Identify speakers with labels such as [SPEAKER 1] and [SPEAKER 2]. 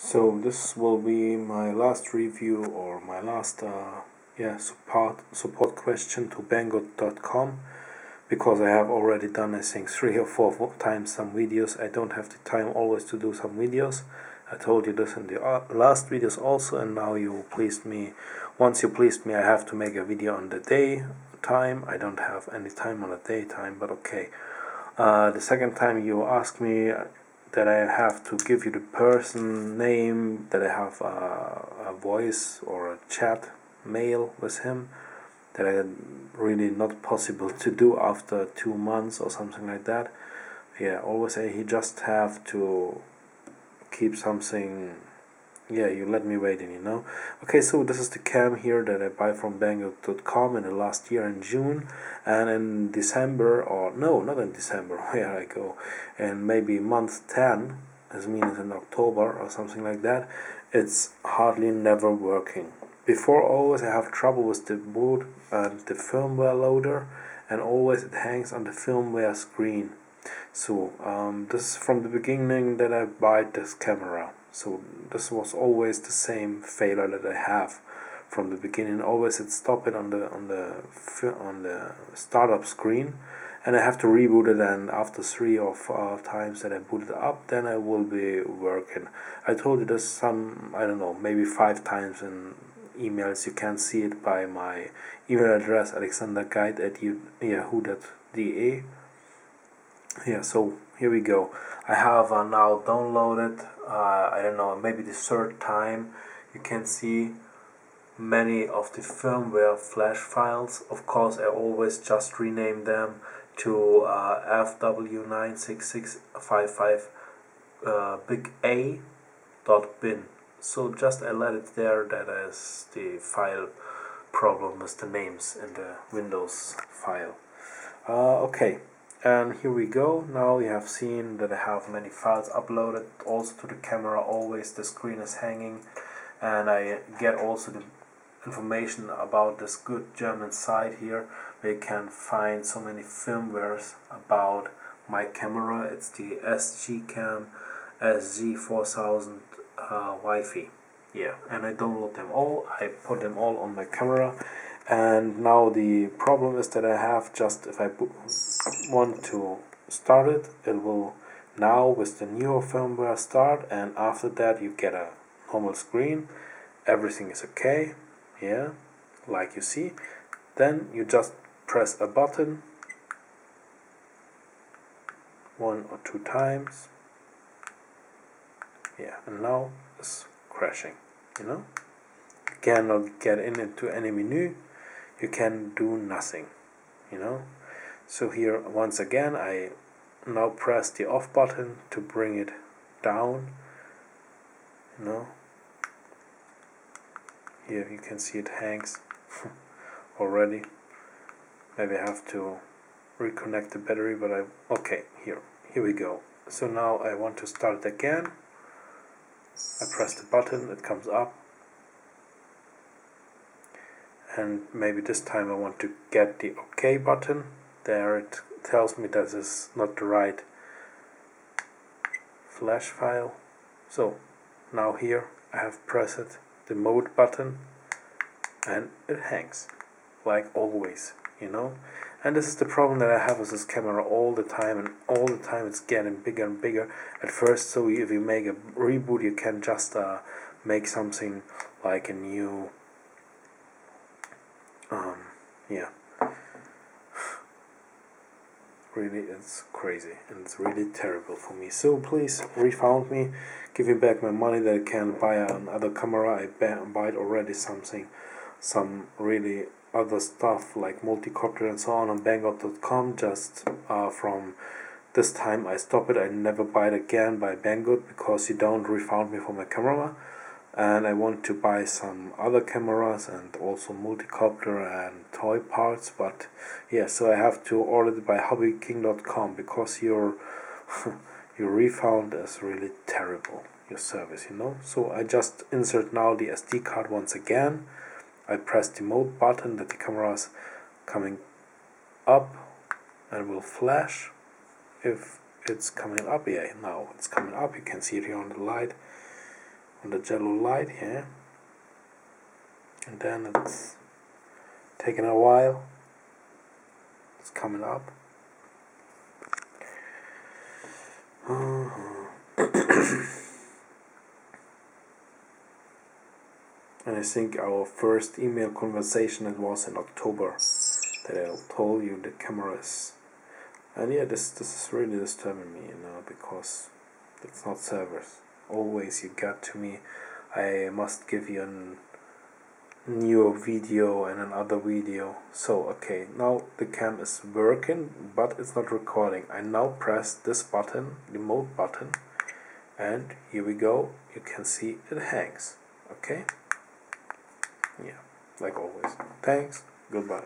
[SPEAKER 1] So this will be my last review or my last support question to Banggood.com, because I have already done I think 3 or 4 times some videos. I don't have the time always to do some videos. I told you this in the last videos also, and now you pleased me. Once you pleased me, I have to make a video on the day time. I don't have any time on the daytime, but okay. The second time you asked me that I have to give you the person name, that I have a voice or a chat mail with him, that I really not possible to do after 2 months or something like that. Yeah, always say he just have to keep something. Yeah, you let me wait in. Okay, so this is the cam here that I buy from Banggood.com in the last year in June, and in December, or no, not in December, where I go, and maybe month 10, as means in October or something like that, it's hardly never working. Before, always I have trouble with the boot and the firmware loader, and always it hangs on the firmware screen. So this is from the beginning that I buy this camera. So this was always the same failure that I have from the beginning. Always it stopped it on the startup screen, and I have to reboot it. And after 3 or 4 times that I boot it up, then I will be working. I told you this I don't know, maybe 5 times in emails. You can see it by my email address, alexanderguide@yahoo.de. Yeah, so here we go. I have now downloaded, I don't know, maybe the third time. You can see many of the firmware flash files. Of course, I always just rename them to fw96655 big A .bin. So just I let it there. That is the file problem with the names in the Windows file. Okay, and here we go. Now you have seen that I have many files uploaded also to the camera. Always the screen is hanging, and I get also the information about this good German site here where you can find so many firmwares about my camera. It's the SGCam SG4000 Wi-Fi. Yeah, and I download them all. I put them all on my camera. And now the problem is that I have just, if I want to start it, it will now with the newer firmware start, and after that you get a normal screen. Everything is okay, yeah, like you see. Then you just press a button 1 or 2 times, yeah, and now it's crashing. You cannot get into any menu. You can do nothing. So here once again I now press the off button to bring it down. Here you can see it hangs already. Maybe I have to reconnect the battery, but okay, here we go. So now I want to start it again. I press the button, it comes up, and maybe this time I want to get the OK button. There it tells me that this is not the right flash file. So now here I have pressed the mode button, and it hangs like always. And this is the problem that I have with this camera all the time, and all the time it's getting bigger and bigger at first. So if you make a reboot, you can just make something like a new yeah, really it's crazy, and it's really terrible for me. So please refund me, give me back my money, that I can buy another camera. I bought already some really other stuff like multicopter and so on Banggood.com. Just from this time I stop it. I never buy it again by Banggood, because you don't refund me for my camera. And I want to buy some other cameras and also multicopter and toy parts, but yeah, so I have to order it by hobbyking.com, because your your refund is really terrible, your service. So I just insert now the SD card once again. I press the mode button, that the camera is coming up and will flash. If it's coming up, yeah, now it's coming up. You can see it here on the light. on the yellow light here, and then it's taking a while. It's coming up. And I think our first email conversation, it was in October, that I told you the cameras. And yeah, this is really disturbing me, because it's not servers. Always you get to me, I must give you a new video and another video. So okay, now the cam is working, but it's not recording. I now press this button, the mode button, and here we go. You can see it hangs. Okay? Yeah, like always. Thanks, goodbye.